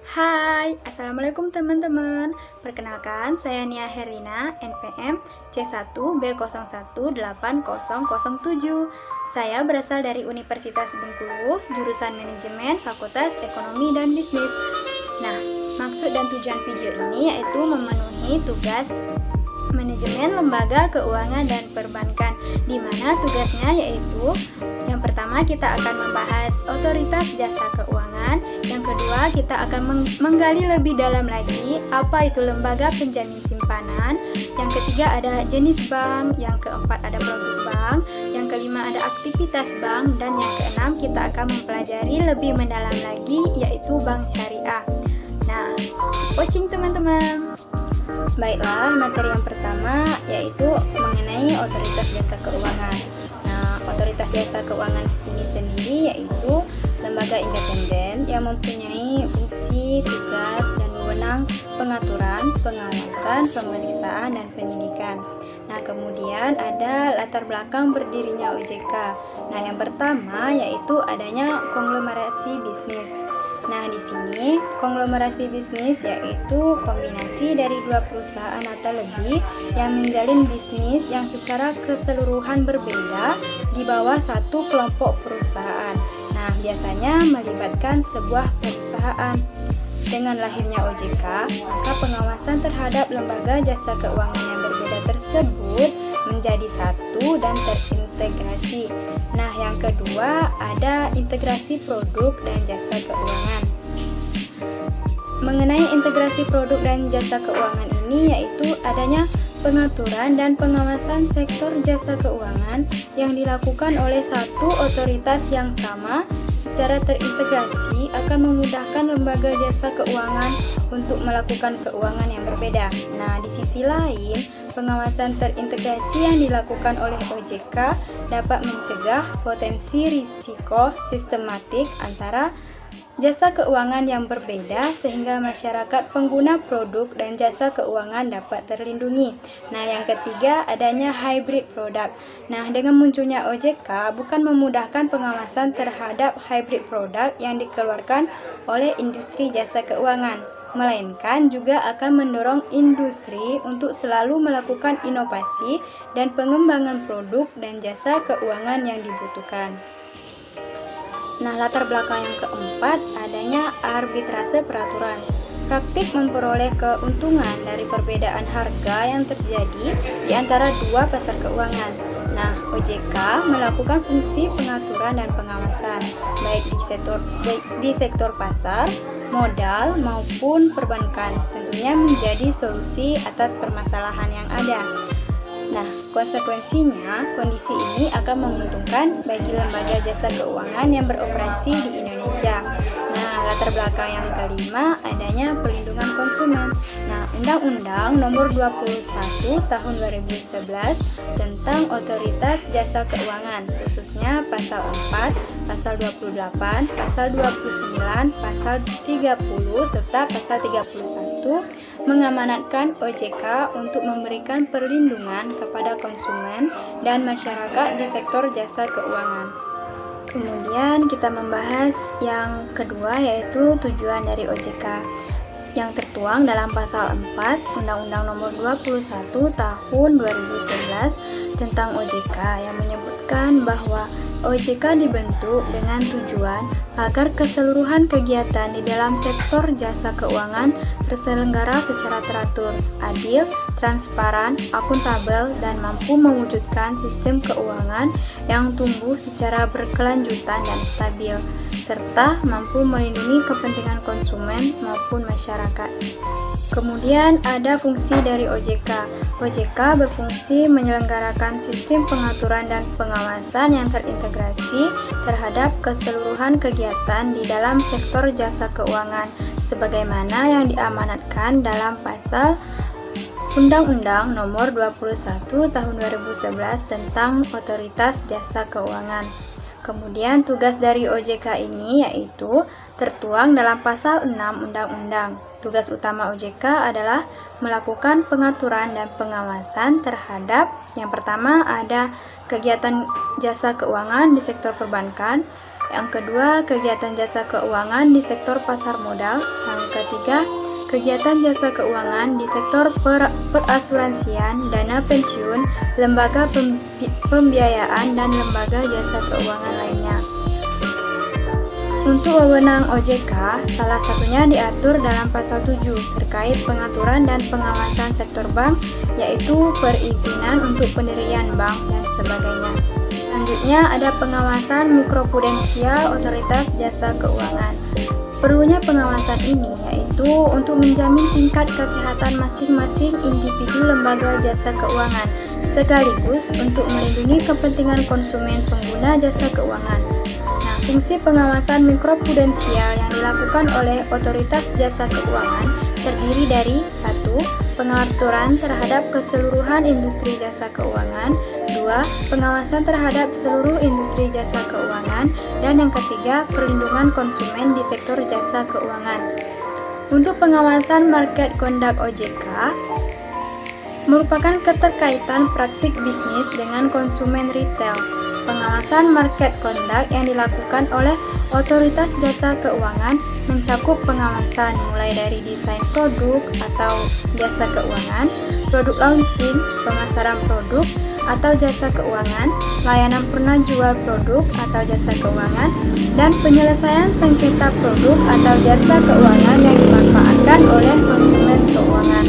Hai, Assalamualaikum teman-teman. Perkenalkan, saya Nia Herina, NPM C1B018007. Saya berasal dari Universitas Bengkulu, jurusan Manajemen, Fakultas Ekonomi dan Bisnis. Nah, maksud dan tujuan video ini yaitu memenuhi tugas manajemen lembaga keuangan dan perbankan, di mana tugasnya yaitu yang pertama kita akan membahas otoritas jasa keuangan, yang kedua kita akan menggali lebih dalam lagi apa itu lembaga penjamin simpanan, yang ketiga ada jenis bank, yang keempat ada produk bank, yang kelima ada aktivitas bank, dan yang keenam kita akan mempelajari lebih mendalam lagi yaitu bank syariah. Nah, watching teman-teman. Baiklah, materi yang pertama yaitu mengenai otoritas jasa keuangan. Nah, otoritas jasa keuangan ini sendiri yaitu lembaga independen yang mempunyai fungsi, tugas, dan wewenang pengaturan, pengawasan, pemeriksaan, dan penyidikan. Nah, kemudian ada latar belakang berdirinya OJK. Nah, yang pertama yaitu adanya konglomerasi bisnis. Nah, di sini konglomerasi bisnis yaitu kombinasi dari dua perusahaan atau lebih yang menjalin bisnis yang secara keseluruhan berbeda di bawah satu kelompok perusahaan. Nah, biasanya melibatkan sebuah perusahaan. Dengan lahirnya OJK, maka pengawasan terhadap lembaga jasa keuangan yang berbeda tersebut menjadi satu dan terintegrasi. Nah, yang kedua ada integrasi produk dan jasa keuangan. Mengenai integrasi produk dan jasa keuangan ini yaitu adanya pengaturan dan pengawasan sektor jasa keuangan yang dilakukan oleh satu otoritas yang sama secara terintegrasi akan memudahkan lembaga jasa keuangan untuk melakukan keuangan yang berbeda. Nah, di sisi lain, pengawasan terintegrasi yang dilakukan oleh OJK dapat mencegah potensi risiko sistematik antara jasa keuangan yang berbeda sehingga masyarakat pengguna produk dan jasa keuangan dapat terlindungi. Nah, yang ketiga adanya hybrid product. Nah, dengan munculnya OJK bukan memudahkan pengawasan terhadap hybrid product yang dikeluarkan oleh industri jasa keuangan, melainkan juga akan mendorong industri untuk selalu melakukan inovasi dan pengembangan produk dan jasa keuangan yang dibutuhkan. Nah, latar belakang yang keempat adanya arbitrase peraturan. Praktik memperoleh keuntungan dari perbedaan harga yang terjadi di antara dua pasar keuangan. Nah, OJK melakukan fungsi pengaturan dan pengawasan baik di sektor pasar, modal maupun perbankan, tentunya menjadi solusi atas permasalahan yang ada. Nah, konsekuensinya, kondisi ini akan menguntungkan bagi lembaga jasa keuangan yang beroperasi di Indonesia. Nah, latar belakang yang kelima adanya perlindungan konsumen. Nah, Undang-Undang Nomor 21 Tahun 2011 tentang Otoritas Jasa Keuangan, khususnya Pasal 4, Pasal 28, Pasal 29, Pasal 30, serta Pasal 31 mengamanatkan OJK untuk memberikan perlindungan kepada konsumen dan masyarakat di sektor jasa keuangan. Kemudian kita membahas yang kedua yaitu tujuan dari OJK yang tertuang dalam pasal 4 Undang-Undang Nomor 21 Tahun 2011 tentang OJK yang menyebutkan bahwa OJK dibentuk dengan tujuan agar keseluruhan kegiatan di dalam sektor jasa keuangan terselenggara secara teratur, adil, transparan, akuntabel, dan mampu mewujudkan sistem keuangan yang tumbuh secara berkelanjutan dan stabil, serta mampu melindungi kepentingan konsumen maupun masyarakat. Kemudian ada fungsi dari OJK. OJK berfungsi menyelenggarakan sistem pengaturan dan pengawasan yang terintegrasi terhadap keseluruhan kegiatan di dalam sektor jasa keuangan, sebagaimana yang diamanatkan dalam pasal Undang-Undang Nomor 21 Tahun 2011 tentang Otoritas Jasa Keuangan. Kemudian tugas dari OJK ini yaitu tertuang dalam pasal 6 Undang-Undang. Tugas utama OJK adalah melakukan pengaturan dan pengawasan terhadap yang pertama ada kegiatan jasa keuangan di sektor perbankan, Yang kedua, kegiatan jasa keuangan di sektor pasar modal. Yang ketiga, kegiatan jasa keuangan di sektor perasuransian, dana pensiun, lembaga pembiayaan, dan lembaga jasa keuangan lainnya. Untuk wewenang OJK, salah satunya diatur dalam pasal 7 terkait pengaturan dan pengawasan sektor bank, yaitu perizinan untuk pendirian bank dan sebagainya. Selanjutnya ada pengawasan mikroprudensial otoritas jasa keuangan. Perlunya pengawasan ini yaitu untuk menjamin tingkat kesehatan masing-masing individu lembaga jasa keuangan, sekaligus untuk melindungi kepentingan konsumen pengguna jasa keuangan. Nah, fungsi pengawasan mikroprudensial yang dilakukan oleh otoritas jasa keuangan terdiri dari 1. Pengaturan terhadap keseluruhan industri jasa keuangan, 2. Pengawasan terhadap seluruh industri jasa keuangan, dan yang ketiga, perlindungan konsumen di sektor jasa keuangan. Untuk pengawasan market conduct OJK merupakan keterkaitan praktik bisnis dengan konsumen retail. Pengawasan market conduct yang dilakukan oleh otoritas jasa keuangan mencakup pengawasan mulai dari desain produk atau jasa keuangan, produk launching, pemasaran produk atau jasa keuangan, layanan pernah jual produk atau jasa keuangan, dan penyelesaian sengketa produk atau jasa keuangan yang dimanfaatkan oleh konsumen keuangan.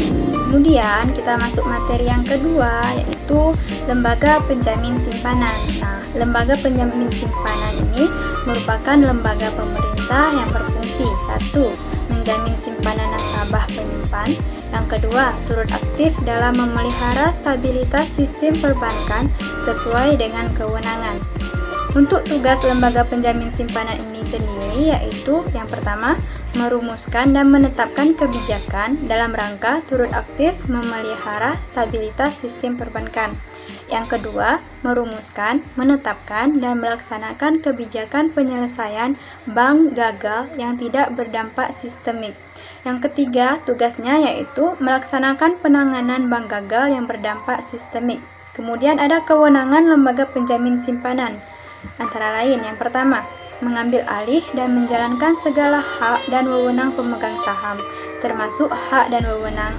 Kemudian kita masuk materi yang kedua, yaitu lembaga penjamin simpanan. Nah, lembaga penjamin simpanan ini merupakan lembaga pemerintah yang berfungsi 1. Menjamin simpanan nasabah penyimpan. Yang kedua, turut aktif dalam memelihara stabilitas sistem perbankan sesuai dengan kewenangan. Untuk tugas lembaga penjamin simpanan ini sendiri yaitu yang pertama, merumuskan dan menetapkan kebijakan dalam rangka turut aktif memelihara stabilitas sistem perbankan. Yang kedua, merumuskan, menetapkan, dan melaksanakan kebijakan penyelesaian bank gagal yang tidak berdampak sistemik. Yang ketiga, tugasnya yaitu melaksanakan penanganan bank gagal yang berdampak sistemik. Kemudian ada kewenangan lembaga penjamin simpanan. Antara lain, yang pertama, mengambil alih dan menjalankan segala hak dan wewenang pemegang saham, termasuk hak dan wewenang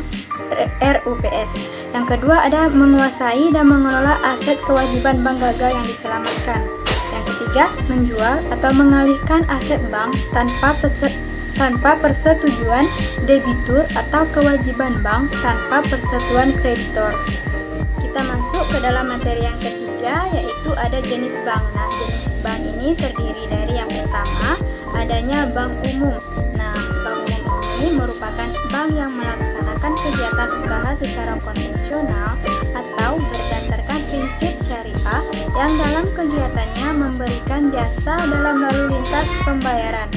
RUPS. Yang kedua ada menguasai dan mengelola aset kewajiban bank gagal yang diselamatkan. Yang ketiga, menjual atau mengalihkan aset bank tanpa persetujuan debitur atau kewajiban bank tanpa persetujuan kreditor. Kita masuk ke dalam materi yang ketiga, yaitu ada jenis bank. Nah, jenis bank ini terdiri dari yang pertama, adanya bank umum. Nah, bank umum ini merupakan bank yang melaksanakan kegiatan usaha secara konvensional atau berdasarkan prinsip syariah yang dalam kegiatannya memberikan jasa dalam lalu lintas pembayaran.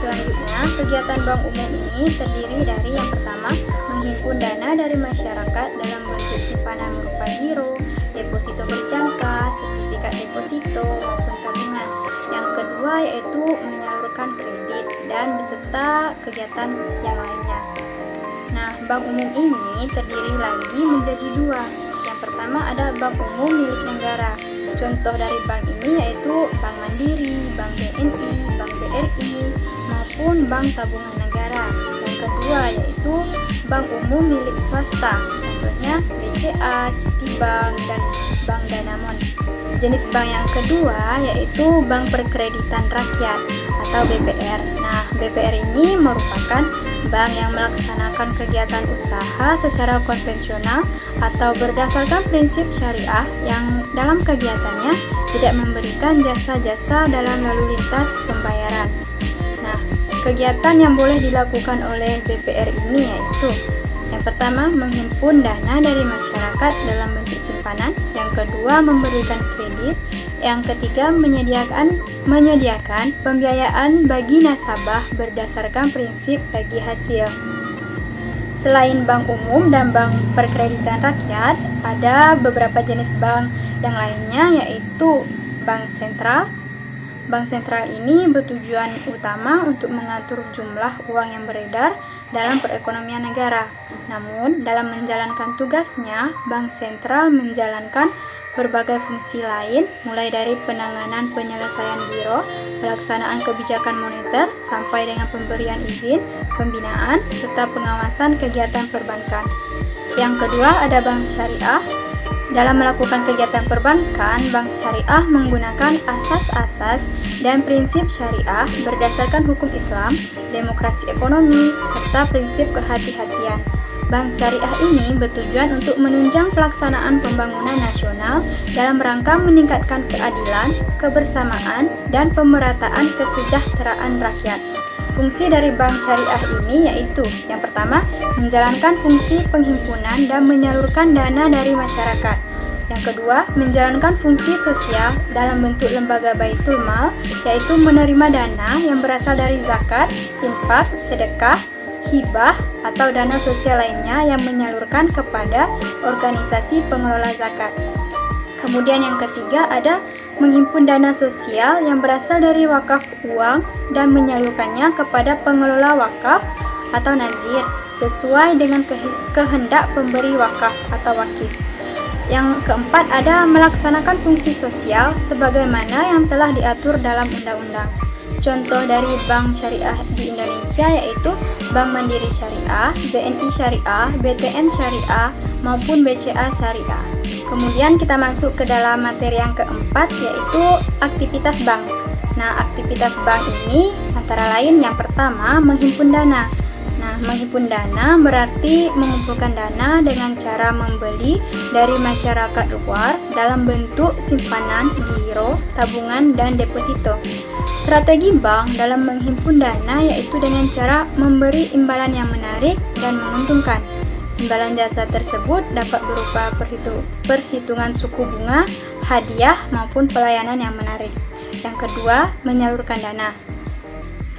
Selanjutnya, kegiatan bank umum ini terdiri dari yang pertama, menghimpun dana dari masyarakat dalam bentuk simpanan berupa giro, deposito berjangka, sertifikat deposito, maupun tabungan. Yang kedua yaitu menyalurkan kredit dan beserta kegiatan yang lainnya. Nah, bank umum ini terdiri lagi menjadi dua. Yang pertama ada bank umum milik negara. Contoh dari bank ini yaitu Bank Mandiri, Bank BNI, Bank BRI, maupun Bank Tabungan Negara. Yang kedua yaitu bank umum milik swasta, contohnya BCA, Citibank, dan Bank Danamon. Jenis bank yang kedua yaitu Bank Perkreditan Rakyat atau BPR. Nah, BPR ini merupakan bank yang melaksanakan kegiatan usaha secara konvensional atau berdasarkan prinsip syariah yang dalam kegiatannya tidak memberikan jasa-jasa dalam lalu lintas pembayaran. Nah, kegiatan yang boleh dilakukan oleh BPR ini yaitu yang pertama, menghimpun dana dari masyarakat dalam bentuk simpanan. Yang kedua, memberikan kredit. Yang ketiga, menyediakan pembiayaan bagi nasabah berdasarkan prinsip bagi hasil. Selain bank umum dan bank perkreditan rakyat, ada beberapa jenis bank yang lainnya yaitu bank sentral, Bank sentral ini bertujuan utama untuk mengatur jumlah uang yang beredar dalam perekonomian negara. Namun, dalam menjalankan tugasnya, bank sentral menjalankan berbagai fungsi lain, mulai dari penanganan penyelesaian giro, pelaksanaan kebijakan moneter, sampai dengan pemberian izin, pembinaan, serta pengawasan kegiatan perbankan. Yang kedua ada bank syariah. Dalam melakukan kegiatan perbankan, bank syariah menggunakan asas-asas dan prinsip syariah berdasarkan hukum Islam, demokrasi ekonomi, serta prinsip kehati-hatian. Bank syariah ini bertujuan untuk menunjang pelaksanaan pembangunan nasional dalam rangka meningkatkan keadilan, kebersamaan, dan pemerataan kesejahteraan rakyat. Fungsi dari bank syariah ini yaitu yang pertama, menjalankan fungsi penghimpunan dan menyalurkan dana dari masyarakat. Yang kedua, menjalankan fungsi sosial dalam bentuk lembaga baitul mal, yaitu menerima dana yang berasal dari zakat, infak, sedekah, hibah, atau dana sosial lainnya yang menyalurkan kepada organisasi pengelola zakat. Kemudian yang ketiga ada menghimpun dana sosial yang berasal dari wakaf uang dan menyalurkannya kepada pengelola wakaf atau nazir sesuai dengan kehendak pemberi wakaf atau wakif. Yang keempat ada melaksanakan fungsi sosial sebagaimana yang telah diatur dalam undang-undang. Contoh dari bank syariah di Indonesia yaitu Bank Mandiri Syariah, BNI Syariah, BTN Syariah, maupun BCA Syariah. Kemudian kita masuk ke dalam materi yang keempat yaitu aktivitas bank. Nah, aktivitas bank ini antara lain yang pertama menghimpu dana. Nah, menghimpun dana berarti mengumpulkan dana dengan cara membeli dari masyarakat luar dalam bentuk simpanan, giro, tabungan, dan deposito. Strategi bank dalam menghimpun dana yaitu dengan cara memberi imbalan yang menarik dan menguntungkan. Imbalan jasa tersebut dapat berupa perhitungan suku bunga, hadiah, maupun pelayanan yang menarik. Yang kedua, menyalurkan dana.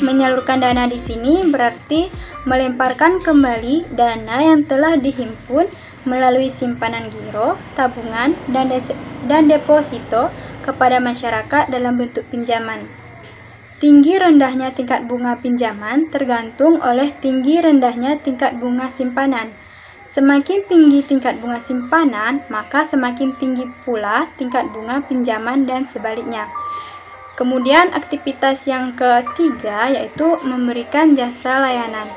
Menyalurkan dana di sini berarti melemparkan kembali dana yang telah dihimpun melalui simpanan giro, tabungan, dan deposito kepada masyarakat dalam bentuk pinjaman. Tinggi rendahnya tingkat bunga pinjaman tergantung oleh tinggi rendahnya tingkat bunga simpanan. Semakin tinggi tingkat bunga simpanan, maka semakin tinggi pula tingkat bunga pinjaman dan sebaliknya. Kemudian aktivitas yang ketiga yaitu memberikan jasa layanan.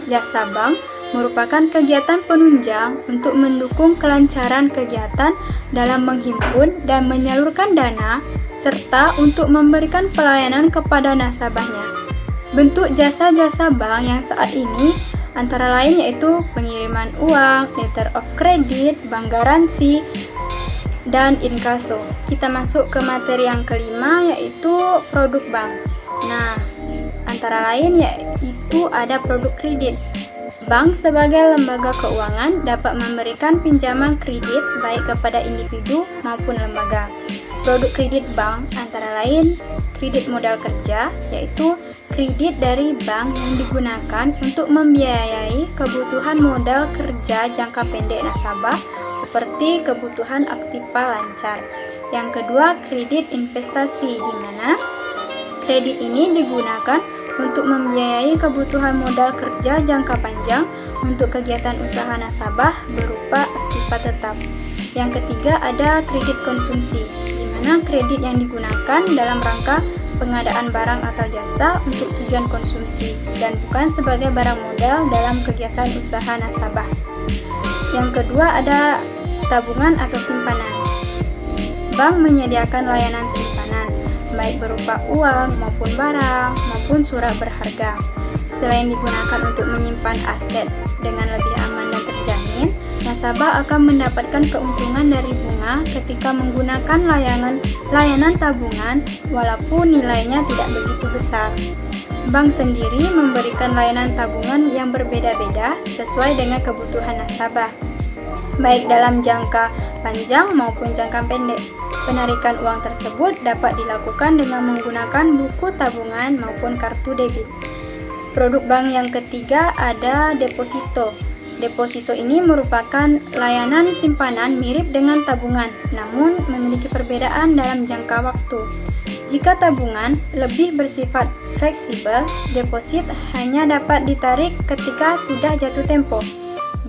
Jasa bank merupakan kegiatan penunjang untuk mendukung kelancaran kegiatan dalam menghimpun dan menyalurkan dana, serta untuk memberikan pelayanan kepada nasabahnya. Bentuk jasa-jasa bank yang saat ini antara lain yaitu pengiriman uang, letter of credit, bank garansi, dan inkaso. Kita masuk ke materi yang kelima yaitu produk bank. Nah, antara lain yaitu ada produk kredit. Bank sebagai lembaga keuangan dapat memberikan pinjaman kredit baik kepada individu maupun lembaga. Produk kredit bank antara lain kredit modal kerja, yaitu kredit dari bank yang digunakan untuk membiayai kebutuhan modal kerja jangka pendek nasabah seperti kebutuhan aktiva lancar. Yang kedua, kredit investasi, di mana kredit ini digunakan untuk membiayai kebutuhan modal kerja jangka panjang untuk kegiatan usaha nasabah berupa aktiva tetap. Yang ketiga ada kredit konsumsi, di mana kredit yang digunakan dalam rangka pengadaan barang atau jasa untuk tujuan konsumsi dan bukan sebagai barang modal dalam kegiatan usaha nasabah. Yang kedua ada tabungan atau simpanan. Bank menyediakan layanan simpanan baik berupa uang maupun barang maupun surat berharga. Selain digunakan untuk menyimpan aset dengan lebih aman dan terjamin, nasabah akan mendapatkan keuntungan dari bunga ketika menggunakan layanan tabungan walaupun nilainya tidak begitu besar. Bank sendiri memberikan layanan tabungan yang berbeda-beda sesuai dengan kebutuhan nasabah, baik dalam jangka panjang maupun jangka pendek. Penarikan uang tersebut dapat dilakukan dengan menggunakan buku tabungan maupun kartu debit. Produk bank yang ketiga ada deposito. Deposito ini merupakan layanan simpanan mirip dengan tabungan, namun memiliki perbedaan dalam jangka waktu. Jika tabungan lebih bersifat fleksibel, deposit hanya dapat ditarik ketika sudah jatuh tempo.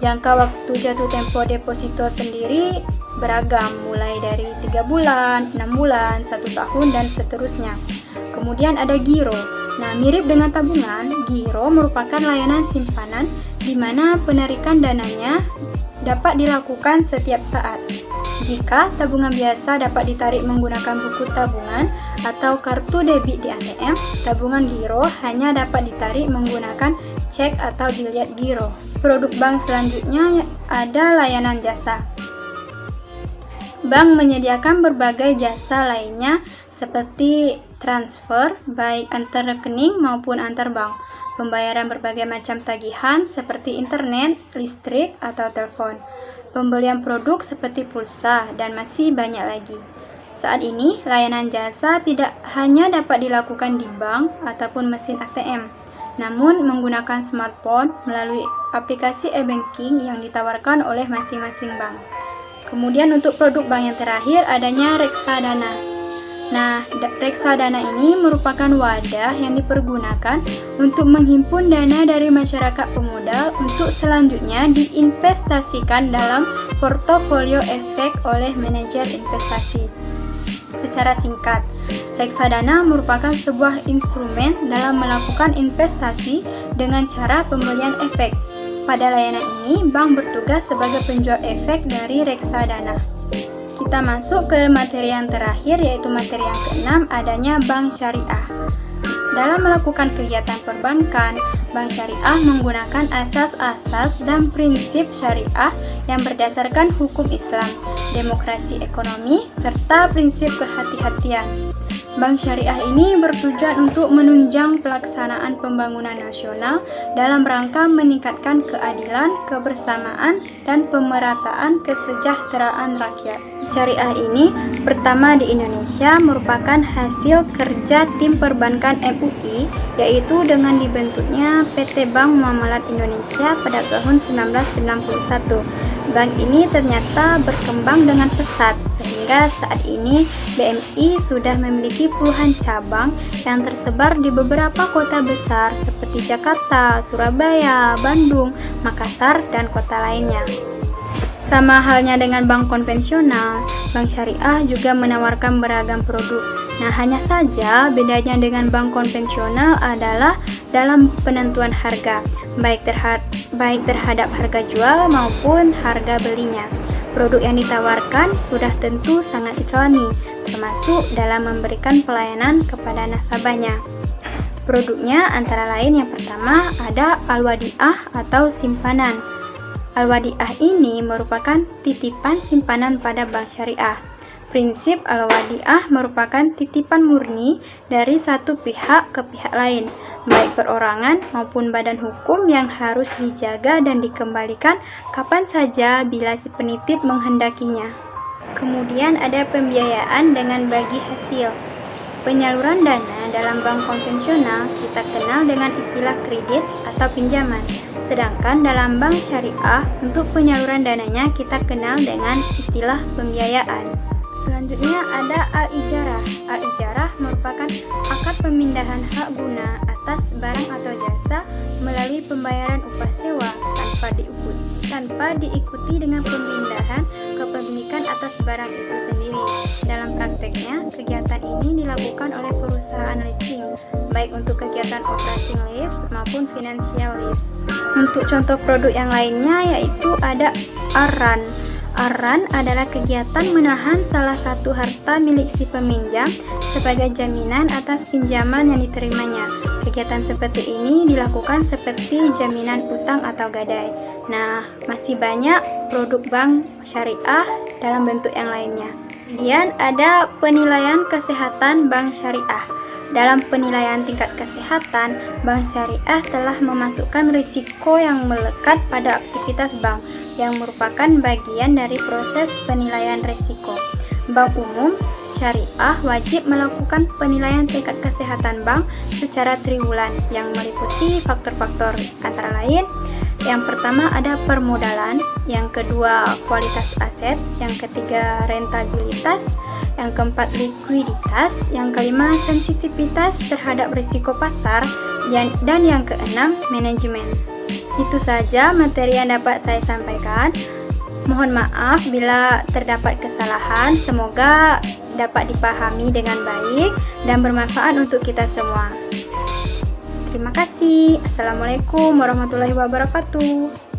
Jangka waktu jatuh tempo deposito sendiri beragam, mulai dari 3 bulan, 6 bulan, 1 tahun, dan seterusnya. Kemudian ada giro. Nah, mirip dengan tabungan, giro merupakan layanan simpanan di mana penarikan dananya dapat dilakukan setiap saat. Jika tabungan biasa dapat ditarik menggunakan buku tabungan atau kartu debit di ATM, tabungan giro hanya dapat ditarik menggunakan cek atau biliet giro. Produk bank selanjutnya ada layanan jasa. Bank menyediakan berbagai jasa lainnya seperti transfer baik antar rekening maupun antar bank, pembayaran berbagai macam tagihan seperti internet, listrik, atau telepon, pembelian produk seperti pulsa, dan masih banyak lagi. Saat ini, layanan jasa tidak hanya dapat dilakukan di bank ataupun mesin ATM, namun menggunakan smartphone melalui aplikasi e-banking yang ditawarkan oleh masing-masing bank. Kemudian untuk produk bank yang terakhir adanya reksadana. Nah, reksadana ini merupakan wadah yang dipergunakan untuk menghimpun dana dari masyarakat pemodal untuk selanjutnya diinvestasikan dalam portofolio efek oleh manajer investasi. Secara singkat, reksadana merupakan sebuah instrumen dalam melakukan investasi dengan cara pembelian efek. Pada layanan ini, bank bertugas sebagai penjual efek dari reksadana. Kita masuk ke materi yang terakhir, yaitu materi yang keenam, adanya bank syariah. Dalam melakukan kegiatan perbankan, bank syariah menggunakan asas-asas dan prinsip syariah yang berdasarkan hukum Islam, demokrasi ekonomi, serta prinsip kehati-hatian. Bank syariah ini bertujuan untuk menunjang pelaksanaan pembangunan nasional dalam rangka meningkatkan keadilan, kebersamaan, dan pemerataan kesejahteraan rakyat. Syariah ini pertama di Indonesia merupakan hasil kerja tim perbankan MUI, yaitu dengan dibentuknya PT Bank Muamalat Indonesia pada tahun 1991. Bank ini ternyata berkembang dengan pesat, sehingga saat ini BMI sudah memiliki puluhan cabang yang tersebar di beberapa kota besar seperti Jakarta, Surabaya, Bandung, Makassar, dan kota lainnya. Sama halnya dengan bank konvensional, bank syariah juga menawarkan beragam produk. Nah, hanya saja bedanya dengan bank konvensional adalah dalam penentuan harga, baik terhadap harga jual maupun harga belinya. Produk yang ditawarkan sudah tentu sangat islami, termasuk dalam memberikan pelayanan kepada nasabahnya. Produknya antara lain yang pertama ada al-wadiah atau simpanan. Al-wadiah ini merupakan titipan simpanan pada bank syariah. Prinsip al-wadiah merupakan titipan murni dari satu pihak ke pihak lain, baik perorangan maupun badan hukum yang harus dijaga dan dikembalikan kapan saja bila si penitip menghendakinya. Kemudian ada pembiayaan dengan bagi hasil. Penyaluran dana dalam bank konvensional kita kenal dengan istilah kredit atau pinjaman. Sedangkan dalam bank syariah, untuk penyaluran dananya kita kenal dengan istilah pembiayaan. Selanjutnya ada al-ijarah. Al-ijarah merupakan akad pemindahan hak guna atas barang atau jasa melalui pembayaran upah sewa tanpa diikuti dengan pemindahan kepemilikan atas barang itu sendiri. Dalam prakteknya, kegiatan ini dilakukan oleh perusahaan leasing, baik untuk kegiatan operating lease maupun financial lease. Untuk contoh produk yang lainnya yaitu ada arran. Arran adalah kegiatan menahan salah satu harta milik si peminjam sebagai jaminan atas pinjaman yang diterimanya. Kegiatan seperti ini dilakukan seperti jaminan utang atau gadai. Nah, masih banyak produk bank syariah dalam bentuk yang lainnya. Kemudian ada penilaian kesehatan bank syariah. Dalam penilaian tingkat kesehatan, bank syariah telah memasukkan risiko yang melekat pada aktivitas bank, yang merupakan bagian dari proses penilaian risiko. Bank umum syariah wajib melakukan penilaian tingkat kesehatan bank secara triwulan yang meliputi faktor-faktor antara lain. Yang pertama ada permodalan, yang kedua kualitas aset, yang ketiga rentabilitas, yang keempat likuiditas, yang kelima sensitivitas terhadap risiko pasar, dan yang keenam manajemen. Itu saja materi yang dapat saya sampaikan. Mohon maaf bila terdapat kesalahan, semoga dapat dipahami dengan baik dan bermanfaat untuk kita semua. Terima kasih. Assalamualaikum warahmatullahi wabarakatuh.